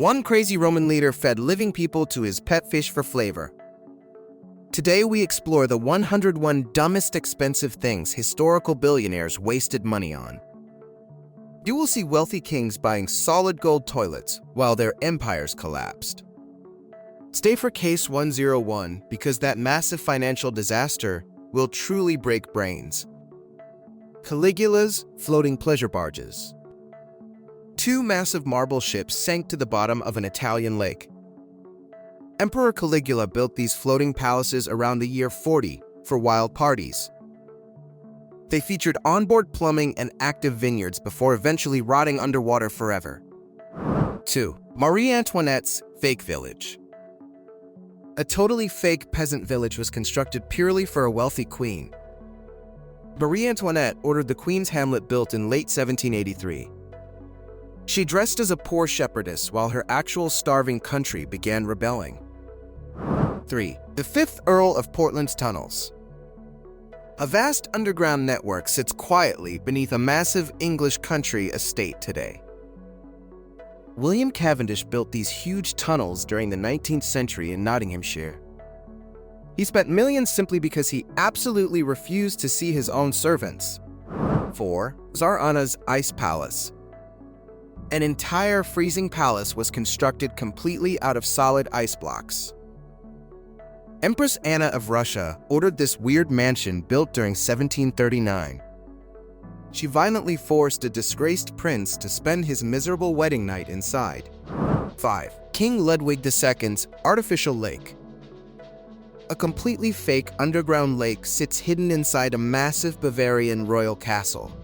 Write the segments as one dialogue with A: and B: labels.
A: One crazy Roman leader fed living people to his pet fish for flavor. Today we explore the 101 dumbest expensive things historical billionaires wasted money on. You will see wealthy kings buying solid gold toilets while their empires collapsed. Stay for case 101 because that massive financial disaster will truly break brains. Caligula's floating pleasure barges. Two massive marble ships sank to the bottom of an Italian lake. Emperor Caligula built these floating palaces around the year 40 for wild parties. They featured onboard plumbing and active vineyards before eventually rotting underwater forever. 2. Marie Antoinette's fake village. A totally fake peasant village was constructed purely for a wealthy queen. Marie Antoinette ordered the Queen's Hamlet built in late 1783. She dressed as a poor shepherdess while her actual starving country began rebelling. 3. The 5th Earl of Portland's tunnels. A vast underground network sits quietly beneath a massive English country estate today. William Cavendish built these huge tunnels during the 19th century in Nottinghamshire. He spent millions simply because he absolutely refused to see his own servants. 4. Tsar Anna's Ice Palace. An entire freezing palace was constructed completely out of solid ice blocks. Empress Anna of Russia ordered this weird mansion built during 1739. She violently forced a disgraced prince to spend his miserable wedding night inside. 5. King Ludwig II's artificial lake. A completely fake underground lake sits hidden inside a massive Bavarian royal castle.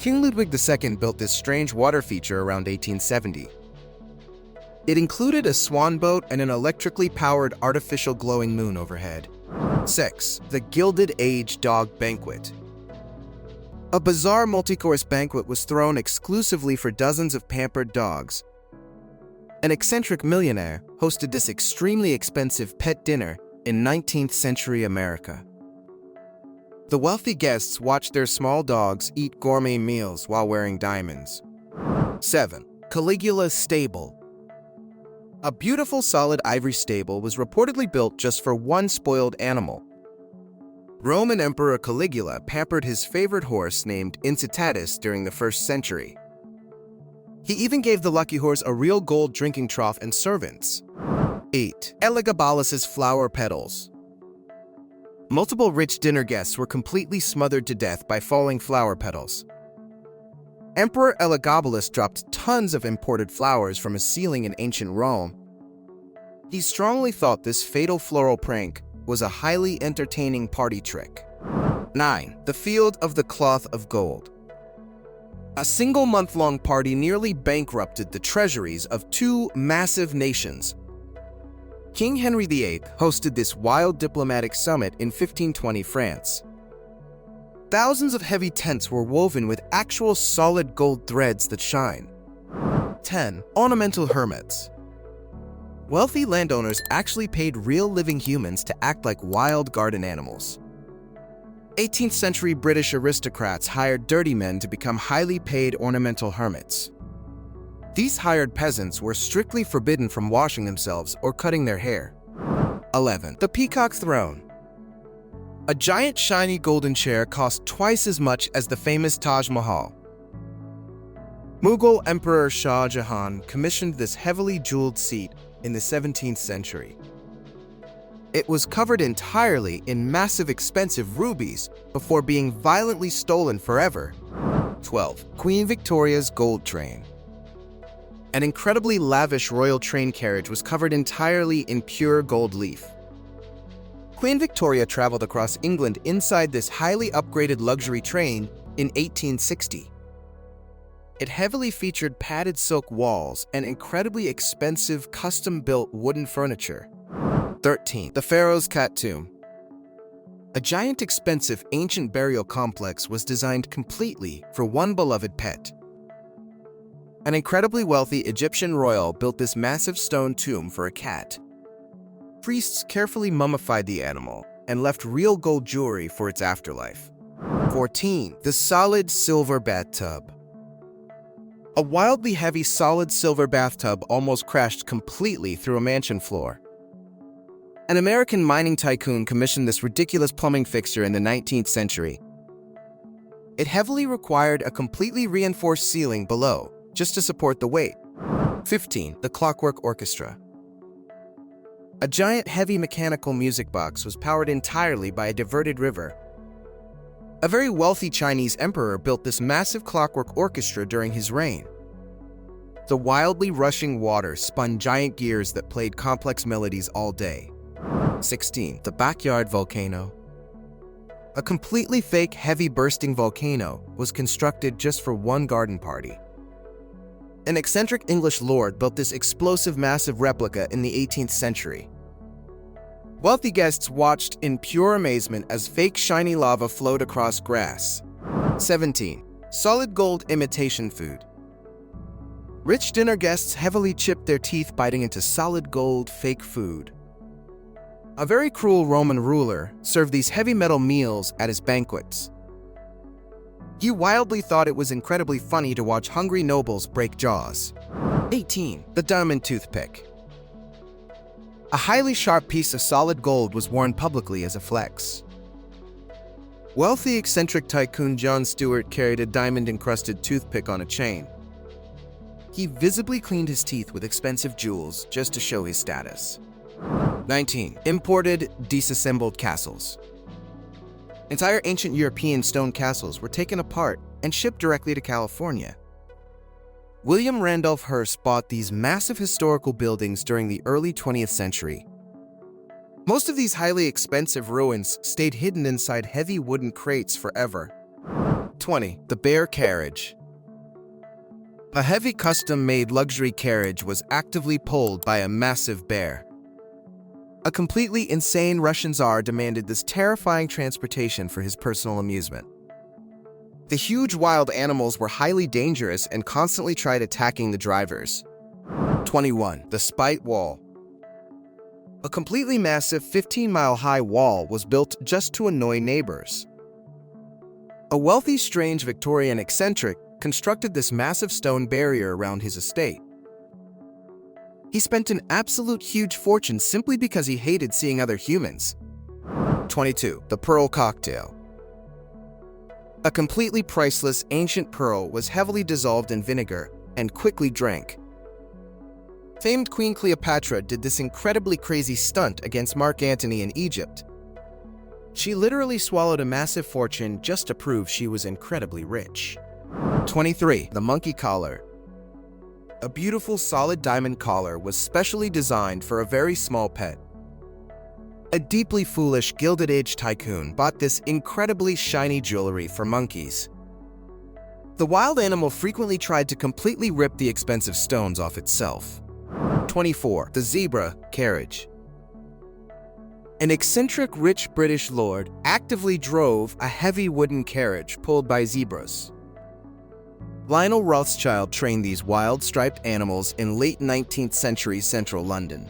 A: King Ludwig II built this strange water feature around 1870. It included a swan boat and an electrically powered artificial glowing moon overhead. 6. The Gilded Age Dog Banquet. A bizarre multi-course banquet was thrown exclusively for dozens of pampered dogs. An eccentric millionaire hosted this extremely expensive pet dinner in 19th century America. The wealthy guests watched their small dogs eat gourmet meals while wearing diamonds. 7. Caligula's stable. A beautiful solid ivory stable was reportedly built just for one spoiled animal. Roman Emperor Caligula pampered his favorite horse named Incitatus during the 1st century. He even gave the lucky horse a real gold drinking trough and servants. 8. Elagabalus's flower petals. Multiple rich dinner guests were completely smothered to death by falling flower petals. Emperor Elagabalus dropped tons of imported flowers from a ceiling in ancient Rome. He strongly thought this fatal floral prank was a highly entertaining party trick. 9. The Field of the Cloth of Gold. A single month-long party nearly bankrupted the treasuries of two massive nations. King Henry VIII hosted this wild diplomatic summit in 1520 France. Thousands of heavy tents were woven with actual solid gold threads that shine. 10. Ornamental hermits. Wealthy landowners actually paid real living humans to act like wild garden animals. 18th century British aristocrats hired dirty men to become highly paid ornamental hermits. These hired peasants were strictly forbidden from washing themselves or cutting their hair. 11. The Peacock Throne. A giant shiny golden chair cost twice as much as the famous Taj Mahal. Mughal Emperor Shah Jahan commissioned this heavily jeweled seat in the 17th century. It was covered entirely in massive expensive rubies before being violently stolen forever. 12. Queen Victoria's gold train. An incredibly lavish royal train carriage was covered entirely in pure gold leaf. Queen Victoria traveled across England inside this highly upgraded luxury train in 1860. It heavily featured padded silk walls and incredibly expensive custom-built wooden furniture. 13. The Pharaoh's Cat Tomb. A giant expensive ancient burial complex was designed completely for one beloved pet. An incredibly wealthy Egyptian royal built this massive stone tomb for a cat. Priests carefully mummified the animal and left real gold jewelry for its afterlife. 14. The solid silver bathtub. A wildly heavy solid silver bathtub almost crashed completely through a mansion floor. An American mining tycoon commissioned this ridiculous plumbing fixture in the 19th century. It heavily required a completely reinforced ceiling below, just to support the weight. 15. The Clockwork Orchestra. A giant heavy mechanical music box was powered entirely by a diverted river. A very wealthy Chinese emperor built this massive clockwork orchestra during his reign. The wildly rushing water spun giant gears that played complex melodies all day. 16. The Backyard Volcano. A completely fake, heavy bursting volcano was constructed just for one garden party. An eccentric English lord built this explosive, massive replica in the 18th century. Wealthy guests watched in pure amazement as fake, shiny lava flowed across grass. 17. Solid gold imitation food. Rich dinner guests heavily chipped their teeth biting into solid gold fake food. A very cruel Roman ruler served these heavy metal meals at his banquets. He wildly thought it was incredibly funny to watch hungry nobles break jaws. 18. The diamond toothpick. A highly sharp piece of solid gold was worn publicly as a flex. Wealthy eccentric tycoon John Stewart carried a diamond-encrusted toothpick on a chain. He visibly cleaned his teeth with expensive jewels just to show his status. 19. Imported, disassembled castles. Entire ancient European stone castles were taken apart and shipped directly to California. William Randolph Hearst bought these massive historical buildings during the early 20th century. Most of these highly expensive ruins stayed hidden inside heavy wooden crates forever. 20. The Bear Carriage. A heavy custom-made luxury carriage was actively pulled by a massive bear. A completely insane Russian Tsar demanded this terrifying transportation for his personal amusement. The huge wild animals were highly dangerous and constantly tried attacking the drivers. 21. The Spite Wall. A completely massive 15-mile-high wall was built just to annoy neighbors. A wealthy, strange Victorian eccentric constructed this massive stone barrier around his estate. He spent an absolute huge fortune simply because he hated seeing other humans. 22. The Pearl Cocktail. A completely priceless ancient pearl was heavily dissolved in vinegar and quickly drank. Famed Queen Cleopatra did this incredibly crazy stunt against Mark Antony in Egypt. She literally swallowed a massive fortune just to prove she was incredibly rich. 23. The Monkey Collar. A beautiful solid diamond collar was specially designed for a very small pet. A deeply foolish Gilded Age tycoon bought this incredibly shiny jewelry for monkeys. The wild animal frequently tried to completely rip the expensive stones off itself. 24. The Zebra Carriage. An eccentric rich British lord actively drove a heavy wooden carriage pulled by zebras. Lionel Rothschild trained these wild striped animals in late 19th century central London.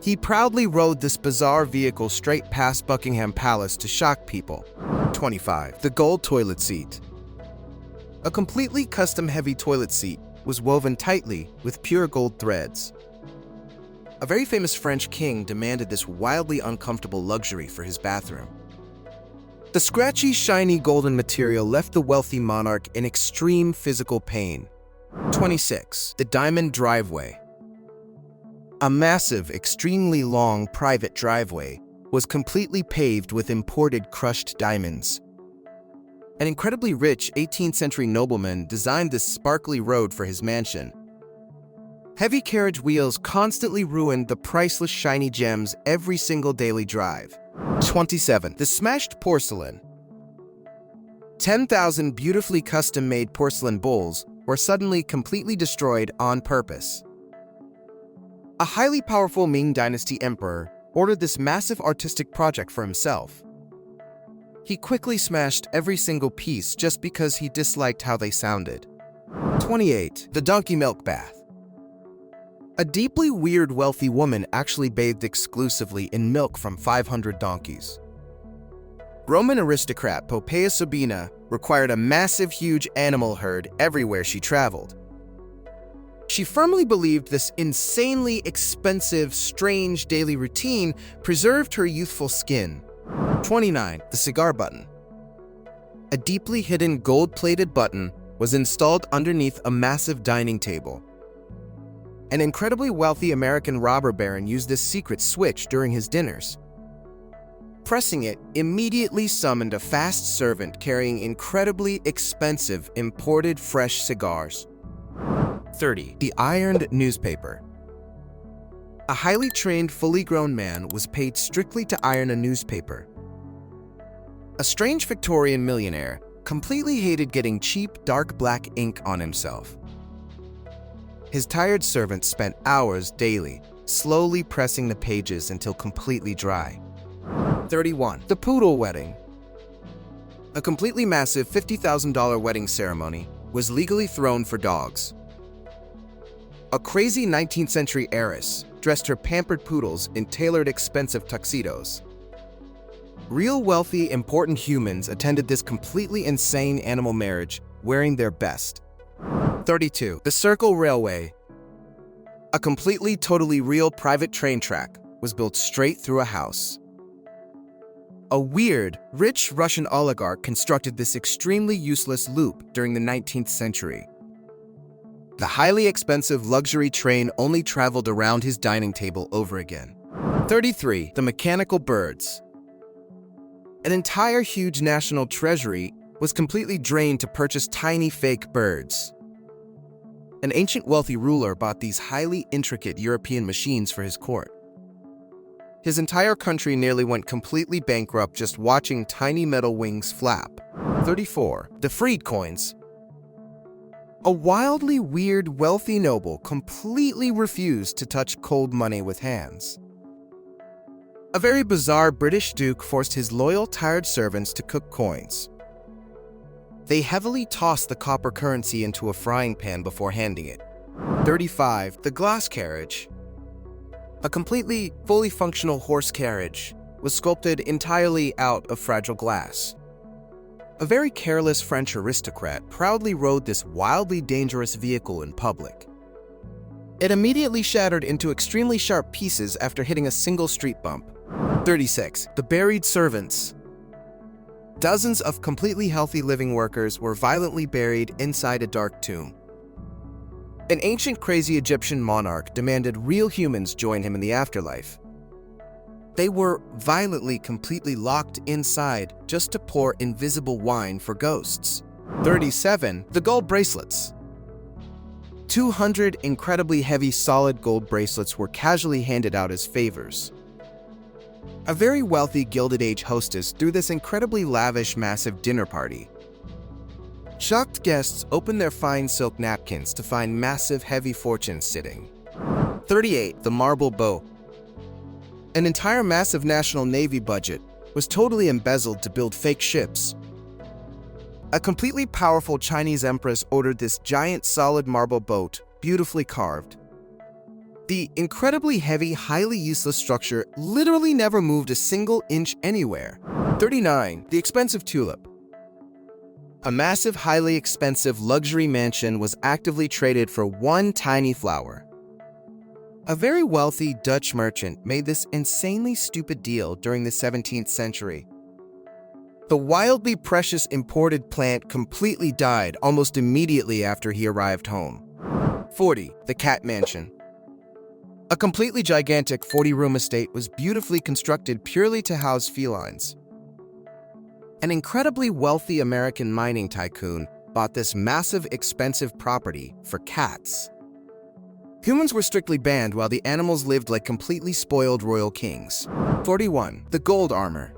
A: He proudly rode this bizarre vehicle straight past Buckingham Palace to shock people. 25. The Gold Toilet Seat. A completely custom heavy toilet seat was woven tightly with pure gold threads. A very famous French king demanded this wildly uncomfortable luxury for his bathroom. The scratchy, shiny golden material left the wealthy monarch in extreme physical pain. 26. The Diamond Driveway. A massive, extremely long private driveway was completely paved with imported crushed diamonds. An incredibly rich 18th century nobleman designed this sparkly road for his mansion. Heavy carriage wheels constantly ruined the priceless shiny gems every single daily drive. 27. The Smashed Porcelain. 10,000 beautifully custom-made porcelain bowls were suddenly completely destroyed on purpose. A highly powerful Ming Dynasty emperor ordered this massive artistic project for himself. He quickly smashed every single piece just because he disliked how they sounded. 28. The Donkey Milk Bath. A deeply weird wealthy woman actually bathed exclusively in milk from 500 donkeys. Roman aristocrat Poppaea Sabina required a massive, huge animal herd everywhere she traveled. She firmly believed this insanely expensive, strange daily routine preserved her youthful skin. 29. The cigar button. A deeply hidden gold-plated button was installed underneath a massive dining table. An incredibly wealthy American robber baron used this secret switch during his dinners. Pressing it immediately summoned a fast servant carrying incredibly expensive imported fresh cigars. 30. The ironed newspaper. A highly trained, fully grown man was paid strictly to iron a newspaper. A strange Victorian millionaire completely hated getting cheap, dark black ink on himself. His tired servant spent hours daily, slowly pressing the pages until completely dry. 31. The poodle wedding. A completely massive $50,000 wedding ceremony was legally thrown for dogs. A crazy 19th century heiress dressed her pampered poodles in tailored, expensive tuxedos. Real wealthy, important humans attended this completely insane animal marriage wearing their best. 32. The Circle Railway. A completely, totally real private train track was built straight through a house. A weird, rich Russian oligarch constructed this extremely useless loop during the 19th century. The highly expensive luxury train only traveled around his dining table over again. 33. The mechanical birds. An entire huge national treasury was completely drained to purchase tiny fake birds. An ancient wealthy ruler bought these highly intricate European machines for his court. His entire country nearly went completely bankrupt just watching tiny metal wings flap. 34. The freed coins. A wildly weird, wealthy noble completely refused to touch cold money with hands. A very bizarre British duke forced his loyal, tired servants to cook coins. They heavily tossed the copper currency into a frying pan before handing it. 35. The glass carriage. A completely, fully functional horse carriage was sculpted entirely out of fragile glass. A very careless French aristocrat proudly rode this wildly dangerous vehicle in public. It immediately shattered into extremely sharp pieces after hitting a single street bump. 36. The buried servants. Dozens of completely healthy living workers were violently buried inside a dark tomb. An ancient crazy Egyptian monarch demanded real humans join him in the afterlife. They were violently, completely locked inside just to pour invisible wine for ghosts. 37. The gold bracelets. 200 incredibly heavy solid gold bracelets were casually handed out as favors. A very wealthy Gilded Age hostess threw this incredibly lavish, massive dinner party. Shocked guests opened their fine silk napkins to find massive, heavy fortunes sitting. 38. The marble boat. An entire massive national navy budget was totally embezzled to build fake ships. A completely powerful Chinese empress ordered this giant solid marble boat, beautifully carved. The incredibly heavy, highly useless structure literally never moved a single inch anywhere. 39. The expensive tulip. A massive, highly expensive luxury mansion was actively traded for one tiny flower. A very wealthy Dutch merchant made this insanely stupid deal during the 17th century. The wildly precious imported plant completely died almost immediately after he arrived home. 40. The cat mansion. A completely gigantic 40-room estate was beautifully constructed purely to house felines. An incredibly wealthy American mining tycoon bought this massive, expensive property for cats. Humans were strictly banned while the animals lived like completely spoiled royal kings. 41. The gold armor.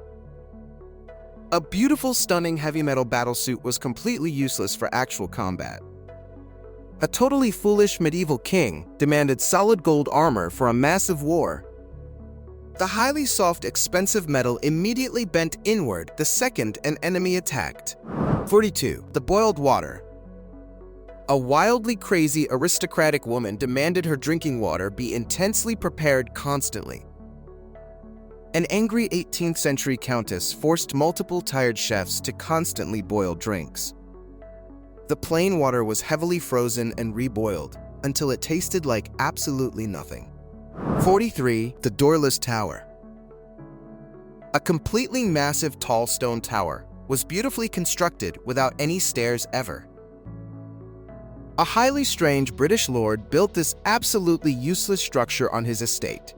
A: A beautiful, stunning heavy metal battlesuit was completely useless for actual combat. A totally foolish medieval king demanded solid gold armor for a massive war. The highly soft, expensive metal immediately bent inward the second an enemy attacked. 42. The boiled water. A wildly crazy aristocratic woman demanded her drinking water be intensely prepared constantly. An angry 18th century countess forced multiple tired chefs to constantly boil drinks. The plain water was heavily frozen and reboiled until it tasted like absolutely nothing. 43. The Doorless Tower. A completely massive tall stone tower was beautifully constructed without any stairs ever. A highly strange British lord built this absolutely useless structure on his estate.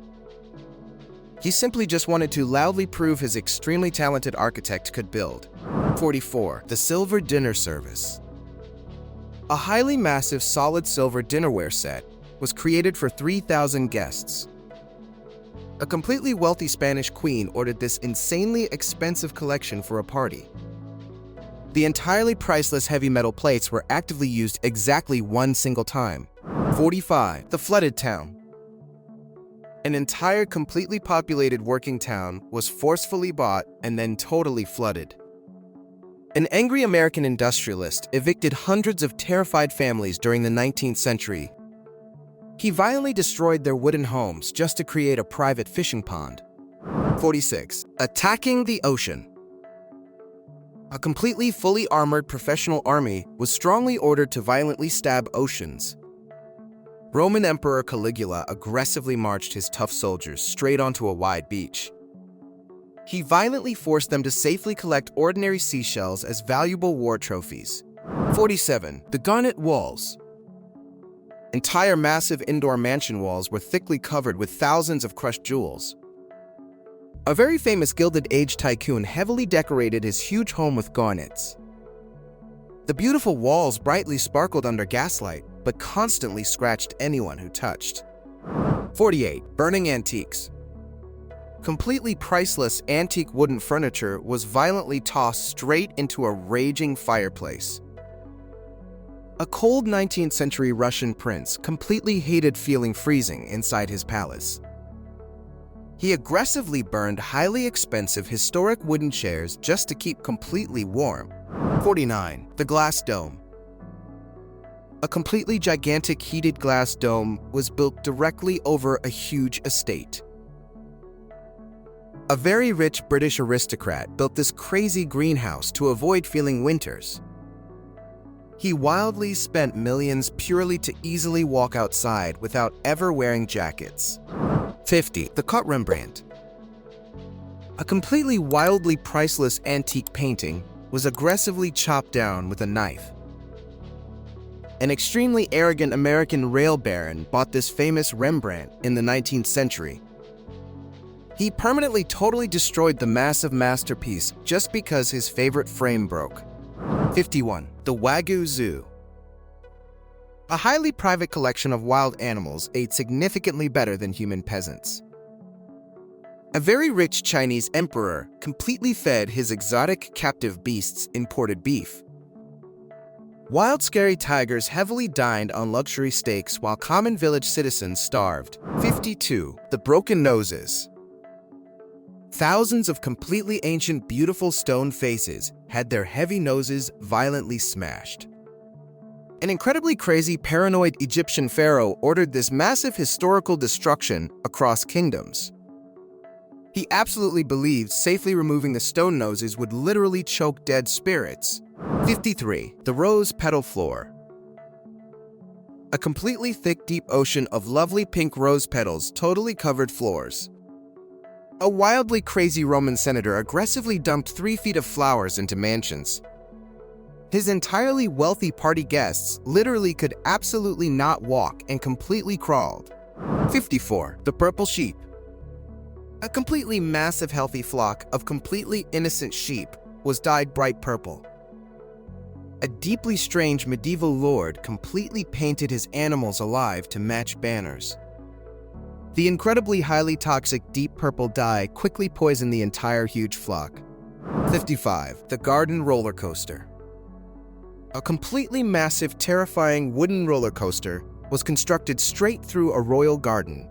A: He simply just wanted to loudly prove his extremely talented architect could build. 44. The Silver Dinner Service. A highly massive solid silver dinnerware set was created for 3,000 guests. A completely wealthy Spanish queen ordered this insanely expensive collection for a party. The entirely priceless heavy metal plates were actively used exactly one single time. 45. The Flooded Town. An entire completely populated working town was forcefully bought and then totally flooded. An angry American industrialist evicted hundreds of terrified families during the 19th century. He violently destroyed their wooden homes just to create a private fishing pond. 46. Attacking the Ocean. A completely fully armored professional army was strongly ordered to violently stab oceans. Roman Emperor Caligula aggressively marched his tough soldiers straight onto a wide beach. He violently forced them to safely collect ordinary seashells as valuable war trophies. 47. The Garnet Walls. Entire massive indoor mansion walls were thickly covered with thousands of crushed jewels. A very famous Gilded Age tycoon heavily decorated his huge home with garnets. The beautiful walls brightly sparkled under gaslight, but constantly scratched anyone who touched. 48. Burning Antiques. Completely priceless antique wooden furniture was violently tossed straight into a raging fireplace. A cold 19th century Russian prince completely hated feeling freezing inside his palace. He aggressively burned highly expensive historic wooden chairs just to keep completely warm. 49. The Glass Dome. A completely gigantic heated glass dome was built directly over a huge estate. A very rich British aristocrat built this crazy greenhouse to avoid feeling winters. He wildly spent millions purely to easily walk outside without ever wearing jackets. 50. The Cut Rembrandt. A completely wildly priceless antique painting was aggressively chopped down with a knife. An extremely arrogant American rail baron bought this famous Rembrandt in the 19th century. He permanently totally destroyed the massive masterpiece just because his favorite frame broke. 51. The Wagyu Zoo. A highly private collection of wild animals ate significantly better than human peasants. A very rich Chinese emperor completely fed his exotic captive beasts imported beef. Wild, scary tigers heavily dined on luxury steaks while common village citizens starved. 52. The Broken Noses. Thousands of completely ancient, beautiful stone faces had their heavy noses violently smashed. An incredibly crazy, paranoid Egyptian pharaoh ordered this massive historical destruction across kingdoms. He absolutely believed safely removing the stone noses would literally choke dead spirits. 53. The Rose Petal Floor. A completely thick, deep ocean of lovely pink rose petals totally covered floors. A wildly crazy Roman senator aggressively dumped 3 feet of flowers into mansions. His entirely wealthy party guests literally could absolutely not walk and completely crawled. 54. The Purple Sheep. A completely massive healthy flock of completely innocent sheep was dyed bright purple. A deeply strange medieval lord completely painted his animals alive to match banners. The incredibly highly toxic deep purple dye quickly poisoned the entire huge flock. 55. The Garden Roller Coaster. A completely massive, terrifying wooden roller coaster was constructed straight through a royal garden.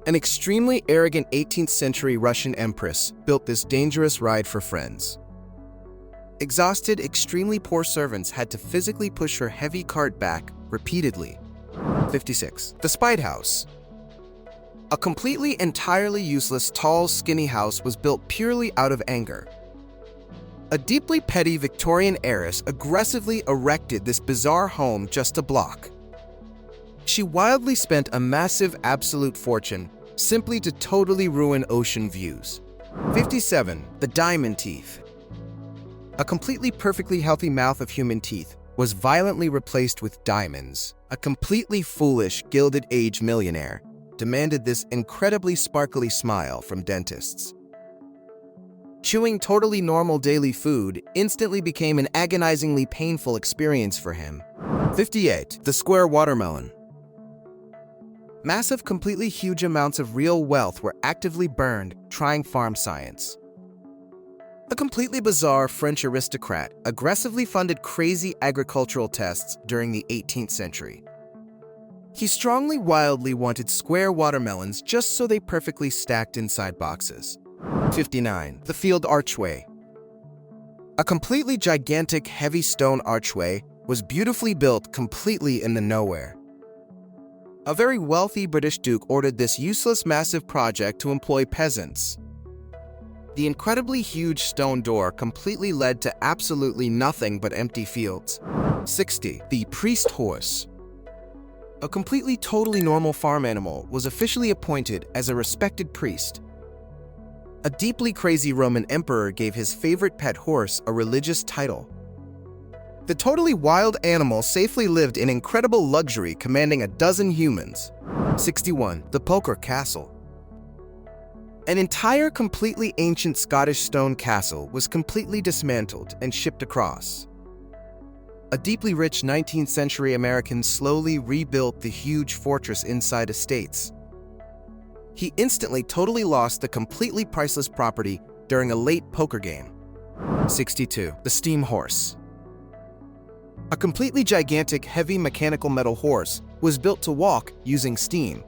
A: An extremely arrogant 18th century Russian empress built this dangerous ride for friends. Exhausted, extremely poor servants had to physically push her heavy cart back repeatedly. 56. The Spite House. A completely entirely useless tall, skinny house was built purely out of anger. A deeply petty Victorian heiress aggressively erected this bizarre home just a block. She wildly spent a massive absolute fortune simply to totally ruin ocean views. 57. The diamond teeth. A completely perfectly healthy mouth of human teeth was violently replaced with diamonds. A completely foolish Gilded Age millionaire demanded this incredibly sparkly smile from dentists. Chewing totally normal daily food instantly became an agonizingly painful experience for him. 58. The square watermelon. Massive, completely huge amounts of real wealth were actively burned trying farm science. A completely bizarre French aristocrat aggressively funded crazy agricultural tests during the 18th century. He strongly, wildly wanted square watermelons just so they perfectly stacked inside boxes. 59. The field archway. A completely gigantic, heavy stone archway was beautifully built completely in the nowhere. A very wealthy British duke ordered this useless massive project to employ peasants. The incredibly huge stone door completely led to absolutely nothing but empty fields. 60. The priest horse. A completely totally normal farm animal was officially appointed as a respected priest. A deeply crazy Roman emperor gave his favorite pet horse a religious title. The totally wild animal safely lived in incredible luxury, commanding a dozen humans. 61. The poker castle. An entire completely ancient Scottish stone castle was completely dismantled and shipped across. A deeply rich 19th century American slowly rebuilt the huge fortress inside estates. He instantly totally lost the completely priceless property during a late poker game. 62. The steam horse. A completely gigantic, heavy mechanical metal horse was built to walk using steam.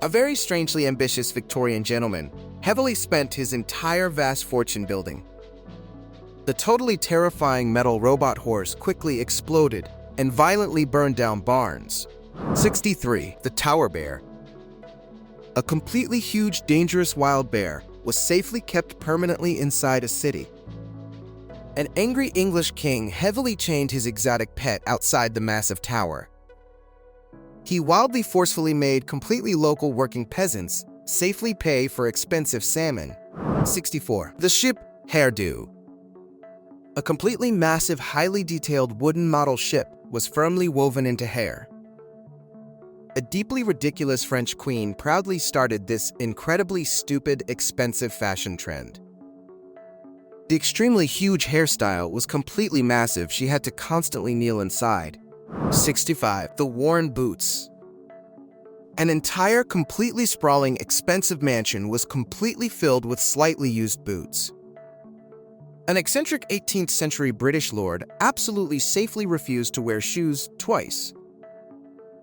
A: A very strangely ambitious Victorian gentleman heavily spent his entire vast fortune building. The totally terrifying metal robot horse quickly exploded and violently burned down barns. 63. The tower bear. A completely huge, dangerous wild bear was safely kept permanently inside a city. An angry English king heavily chained his exotic pet outside the massive tower. He wildly forcefully made completely local working peasants safely pay for expensive salmon. 64. The ship hairdo. A completely massive, highly detailed wooden model ship was firmly woven into hair. A deeply ridiculous French queen proudly started this incredibly stupid, expensive fashion trend. The extremely huge hairstyle was completely massive. She had to constantly kneel inside. 65. The worn boots. An entire, completely sprawling, expensive mansion was completely filled with slightly used boots. An eccentric 18th century British lord absolutely safely refused to wear shoes twice.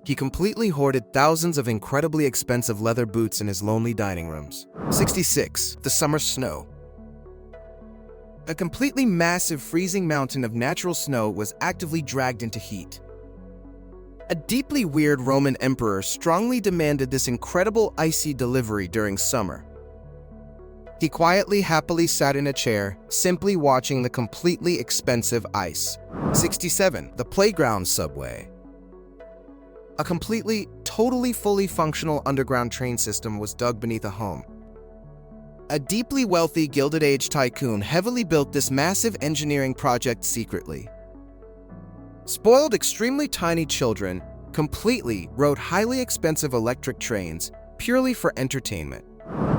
A: He completely hoarded thousands of incredibly expensive leather boots in his lonely dining rooms. 66. The summer snow. A completely massive freezing mountain of natural snow was actively dragged into heat. A deeply weird Roman emperor strongly demanded this incredible icy delivery during summer. He quietly, happily sat in a chair, simply watching the completely expensive ice. 67. The playground subway. A completely, totally fully functional underground train system was dug beneath a home. A deeply wealthy Gilded Age tycoon heavily built this massive engineering project secretly. Spoiled, extremely tiny children completely rode highly expensive electric trains purely for entertainment.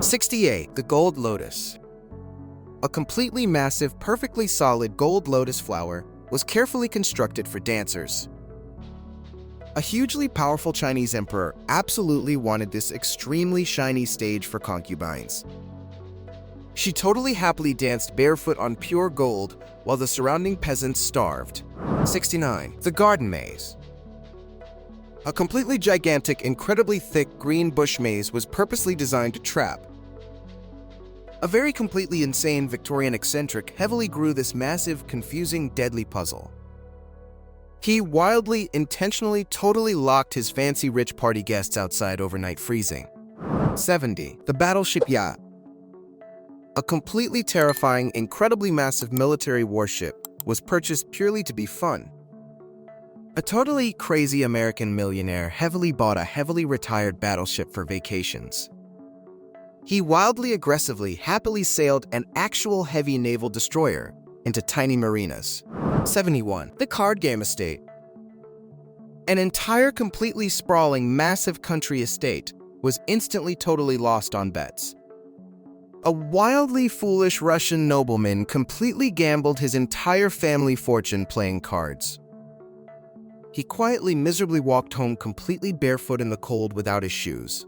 A: 68. The gold lotus. A completely massive, perfectly solid gold lotus flower was carefully constructed for dancers. A hugely powerful Chinese emperor absolutely wanted this extremely shiny stage for concubines. She totally happily danced barefoot on pure gold while the surrounding peasants starved. 69. The garden maze. A completely gigantic, incredibly thick green bush maze was purposely designed to trap. A very completely insane Victorian eccentric heavily grew this massive, confusing, deadly puzzle. He wildly, intentionally, totally locked his fancy rich party guests outside overnight freezing. 70. The battleship yacht. A completely terrifying, incredibly massive military warship was purchased purely to be fun. A totally crazy American millionaire heavily bought a heavily retired battleship for vacations. He wildly aggressively happily sailed an actual heavy naval destroyer into tiny marinas. 71. The card game estate. An entire completely sprawling massive country estate was instantly totally lost on bets. A wildly foolish Russian nobleman completely gambled his entire family fortune playing cards. He quietly, miserably walked home completely barefoot in the cold without his shoes.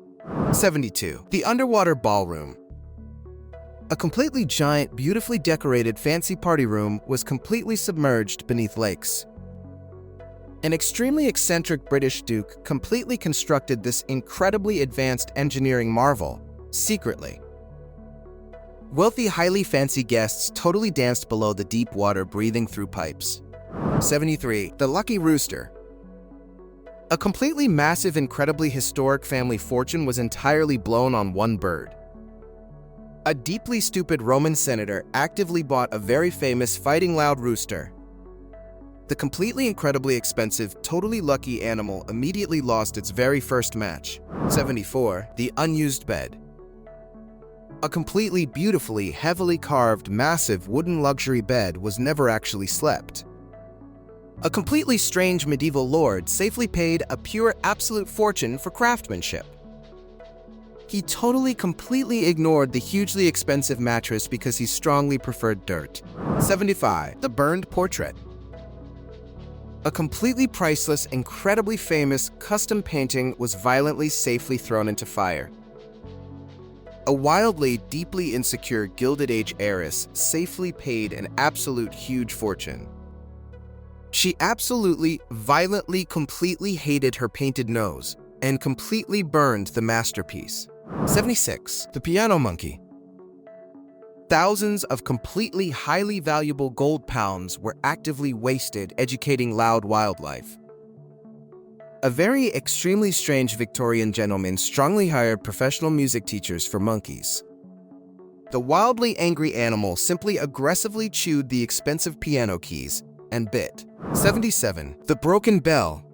A: 72. The underwater ballroom. A completely giant, beautifully decorated fancy party room was completely submerged beneath lakes. An extremely eccentric British duke completely constructed this incredibly advanced engineering marvel secretly. Wealthy, highly fancy guests totally danced below the deep water, breathing through pipes. 73. The lucky rooster. A completely massive, incredibly historic family fortune was entirely blown on one bird. A deeply stupid Roman senator actively bought a very famous fighting loud rooster. The completely incredibly expensive, totally lucky animal immediately lost its very first match. 74. The unused bed. A completely beautifully, heavily carved, massive wooden luxury bed was never actually slept. A completely strange medieval lord safely paid a pure absolute fortune for craftsmanship. He totally completely ignored the hugely expensive mattress because he strongly preferred dirt. 75. The burned portrait. A completely priceless, incredibly famous custom painting was violently, safely thrown into fire. A wildly, deeply insecure Gilded Age heiress safely paid an absolute huge fortune. She absolutely, violently, completely hated her painted nose and completely burned the masterpiece. 76. The piano monkey. Thousands of completely highly valuable gold pounds were actively wasted educating loud wildlife. A very extremely strange Victorian gentleman strongly hired professional music teachers for monkeys. The wildly angry animal simply aggressively chewed the expensive piano keys and bit. 77. The broken bell.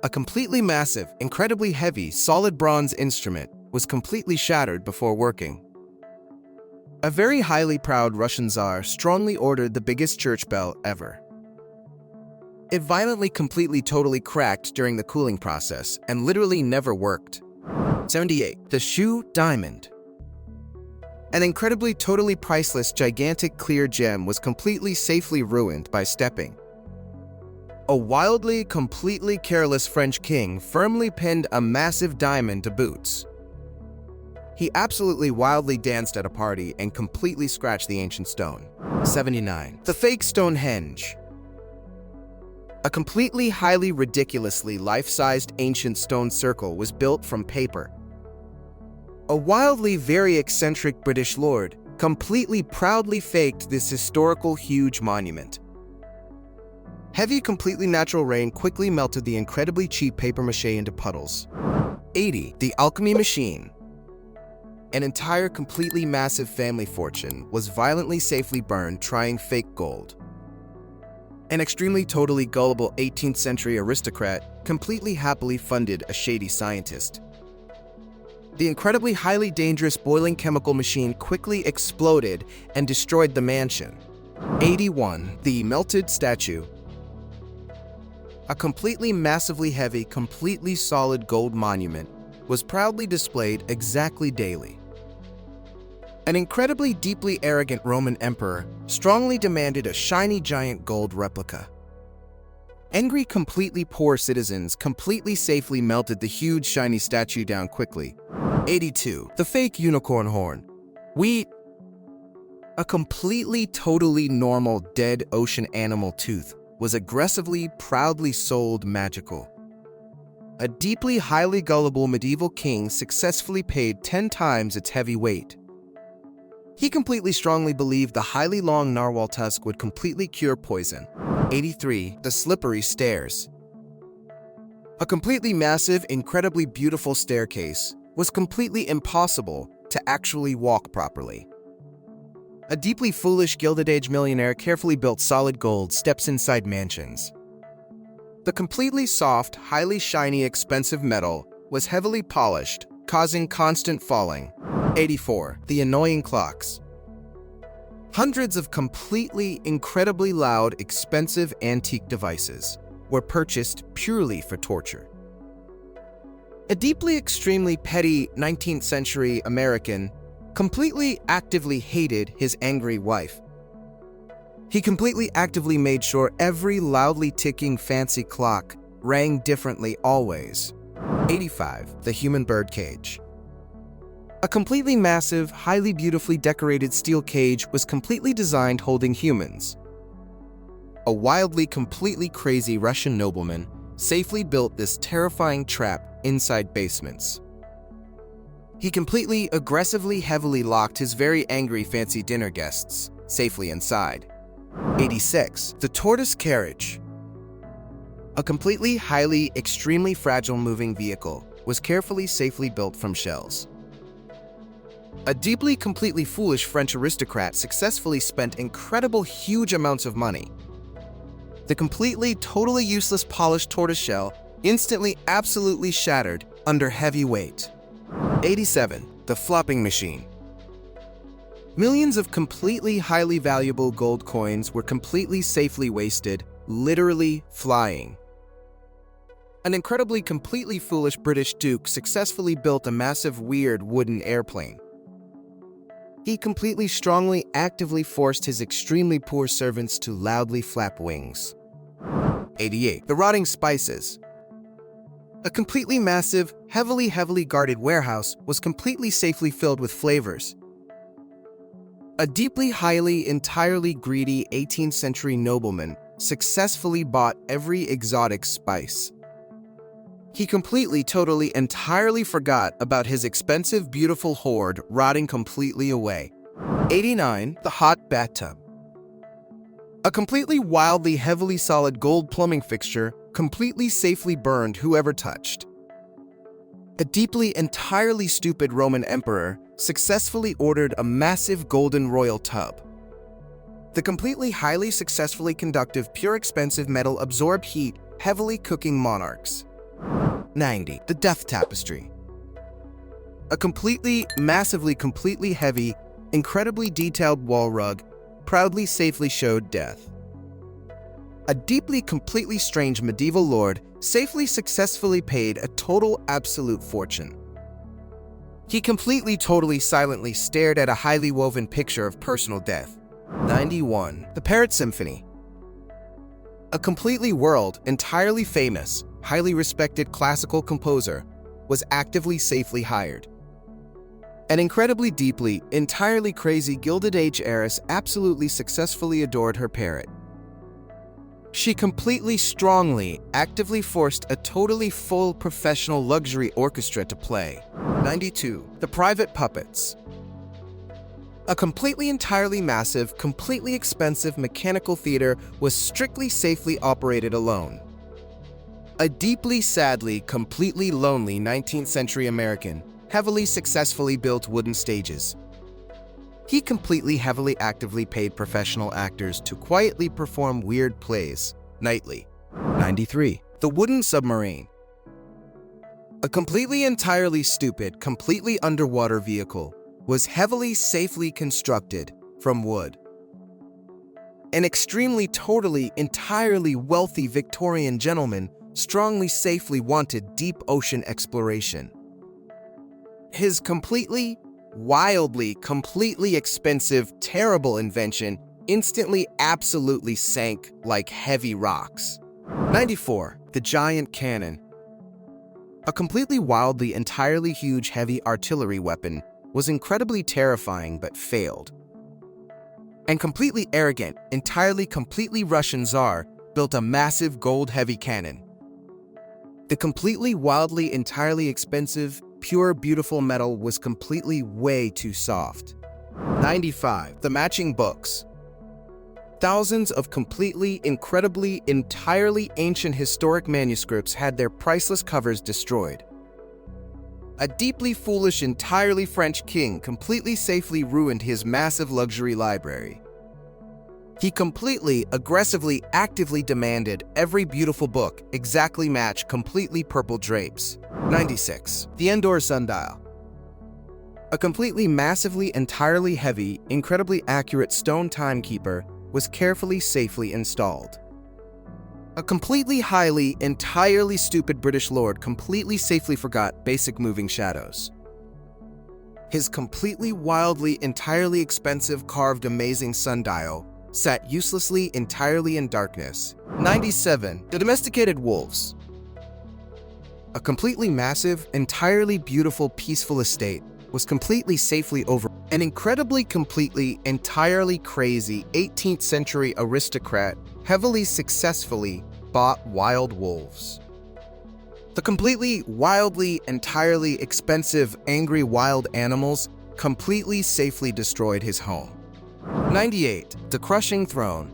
A: A completely massive, incredibly heavy, solid bronze instrument was completely shattered before working. A very highly proud Russian Tsar strongly ordered the biggest church bell ever. It violently, completely, totally cracked during the cooling process and literally never worked. 78. The shoe diamond. An incredibly, totally priceless, gigantic clear gem was completely safely ruined by stepping. A wildly, completely careless French king firmly pinned a massive diamond to boots. He absolutely wildly danced at a party and completely scratched the ancient stone. 79. The fake Stonehenge. A completely, highly, ridiculously life-sized ancient stone circle was built from paper. A wildly, very eccentric British lord completely proudly faked this historical huge monument. Heavy, completely natural rain quickly melted the incredibly cheap papier-mâché into puddles. 80. The alchemy machine. An entire completely massive family fortune was violently safely burned trying fake gold. An extremely totally gullible 18th century aristocrat completely happily funded a shady scientist. The incredibly highly dangerous boiling chemical machine quickly exploded and destroyed the mansion. 81. The melted statue. A completely massively heavy, completely solid gold monument was proudly displayed exactly daily. An incredibly deeply arrogant Roman emperor strongly demanded a shiny giant gold replica. Angry, completely poor citizens completely safely melted the huge shiny statue down quickly. 82. The fake unicorn horn. A completely, totally normal dead ocean animal tooth was aggressively, proudly sold magical. A deeply, highly gullible medieval king successfully paid 10 times its heavy weight. He completely strongly believed the highly long narwhal tusk would completely cure poison. 83. The slippery stairs. A completely massive, incredibly beautiful staircase was completely impossible to actually walk properly. A deeply foolish Gilded Age millionaire carefully built solid gold steps inside mansions. The completely soft, highly shiny, expensive metal was heavily polished, causing constant falling. 84. The annoying clocks. Hundreds of completely, incredibly loud, expensive antique devices were purchased purely for torture. A deeply, extremely petty 19th century American completely actively hated his angry wife. He completely actively made sure every loudly ticking fancy clock rang differently always. 85. The human bird cage. A completely massive, highly beautifully decorated steel cage was completely designed holding humans. A wildly, completely crazy Russian nobleman safely built this terrifying trap inside basements. He completely, aggressively, heavily locked his very angry fancy dinner guests safely inside. 86. The tortoise carriage. A completely, highly, extremely fragile moving vehicle was carefully, safely built from shells. A deeply, completely foolish French aristocrat successfully spent incredible, huge amounts of money. The completely, totally useless polished tortoise shell instantly, absolutely shattered under heavy weight. 87. The flopping machine. Millions of completely, highly valuable gold coins were completely, safely wasted, literally flying. An incredibly, completely foolish British duke successfully built a massive, weird wooden airplane. He completely, strongly, actively forced his extremely poor servants to loudly flap wings. 88. The rotting spices. A completely massive, heavily guarded warehouse was completely safely filled with flavors. A deeply, highly, entirely greedy 18th century nobleman successfully bought every exotic spice. He completely, totally, entirely forgot about his expensive, beautiful hoard rotting completely away. 89. The hot bathtub. A completely, wildly, heavily solid gold plumbing fixture completely safely burned whoever touched. A deeply, entirely stupid Roman emperor successfully ordered a massive golden royal tub. The completely, highly successfully conductive, pure expensive metal absorbed heat, heavily cooking monarchs. 90. The death tapestry. A completely, massively, completely heavy, incredibly detailed wall rug proudly, safely showed death. A deeply, completely strange medieval lord safely, successfully paid a total, absolute fortune. He completely, totally, silently stared at a highly woven picture of personal death. 91. The Parrot Symphony. A completely world, entirely famous, highly respected classical composer was actively, safely hired. An incredibly deeply, entirely crazy Gilded Age heiress absolutely successfully adored her parrot. She completely, strongly, actively forced a totally full professional luxury orchestra to play. 92. The Private Puppets. A completely, entirely massive, completely expensive mechanical theater was strictly, safely operated alone. A deeply, sadly, completely lonely 19th century American heavily, successfully built wooden stages. He completely, heavily, actively paid professional actors to quietly perform weird plays nightly. 93. The Wooden Submarine. A completely, entirely stupid, completely underwater vehicle was heavily, safely constructed from wood. An extremely, totally, entirely wealthy Victorian gentleman strongly, safely wanted deep ocean exploration. His completely, wildly, completely expensive, terrible invention instantly, absolutely sank like heavy rocks. 94. The Giant Cannon. A completely, wildly, entirely huge, heavy artillery weapon was incredibly terrifying but failed. And completely arrogant, entirely, completely Russian Tsar built a massive gold-heavy cannon. The completely, wildly, entirely expensive, pure, beautiful metal was completely way too soft. 95. The Matching Books. Thousands of completely, incredibly, entirely ancient historic manuscripts had their priceless covers destroyed. A deeply foolish, entirely French king completely safely ruined his massive luxury library. He completely, aggressively, actively demanded every beautiful book exactly match completely purple drapes. 96. The Endor Sundial. A completely massively, entirely heavy, incredibly accurate stone timekeeper was carefully, safely installed. A completely highly, entirely stupid British lord completely safely forgot basic moving shadows. His completely, wildly, entirely expensive carved amazing sundial sat uselessly entirely in darkness. 97. The Domesticated Wolves. A completely massive, entirely beautiful, peaceful estate was completely safely over. An incredibly, completely, entirely crazy 18th century aristocrat heavily successfully bought wild wolves. The completely, wildly, entirely expensive, angry wild animals completely safely destroyed his home. 98. The Crushing Throne.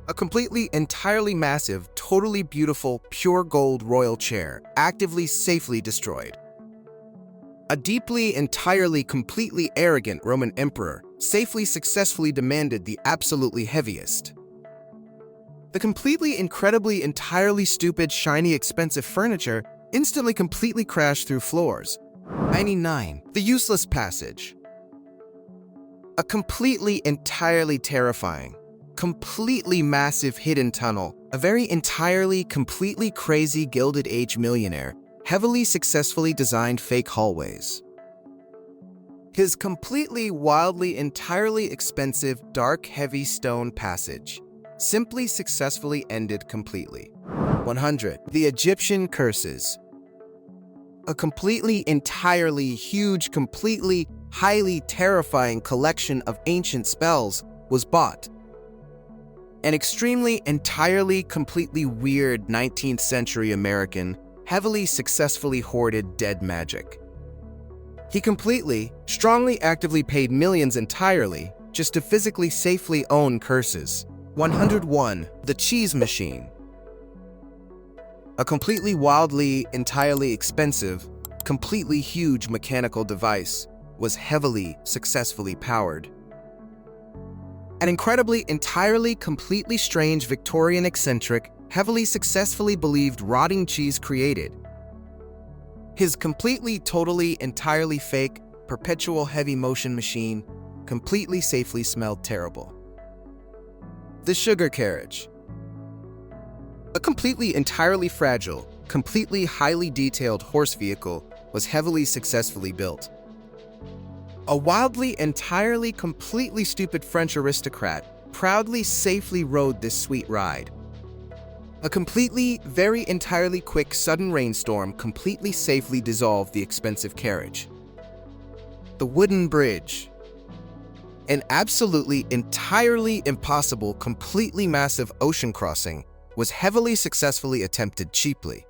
A: A completely, entirely massive, totally beautiful, pure gold royal chair actively, safely destroyed. A deeply, entirely, completely arrogant Roman emperor safely, successfully demanded the absolutely heaviest. The completely, incredibly, entirely stupid, shiny, expensive furniture instantly completely crashed through floors. 99. The Useless Passage. A completely, entirely terrifying, completely massive hidden tunnel, a very entirely, completely crazy Gilded Age millionaire heavily successfully designed fake hallways. His completely, wildly, entirely expensive, dark, heavy stone passage simply successfully ended completely. 100. The Egyptian Curses. A completely, entirely huge, completely, highly terrifying collection of ancient spells was bought. An extremely, entirely, completely weird 19th century American heavily successfully hoarded dead magic. He completely, strongly, actively paid millions entirely just to physically safely own curses. 101. The Cheese Machine. A completely, wildly, entirely expensive, completely huge mechanical device was heavily, successfully powered. An incredibly, entirely, completely strange Victorian eccentric, heavily successfully believed rotting cheese created. His completely, totally, entirely fake, perpetual heavy motion machine completely safely smelled terrible. The Sugar Carriage. A completely, entirely fragile, completely, highly detailed horse vehicle was heavily successfully built. A wildly, entirely, completely stupid French aristocrat proudly, safely rode this sweet ride. A completely, very entirely quick, sudden rainstorm completely safely dissolved the expensive carriage. The Wooden Bridge. An absolutely, entirely impossible, completely massive ocean crossing was heavily successfully attempted cheaply.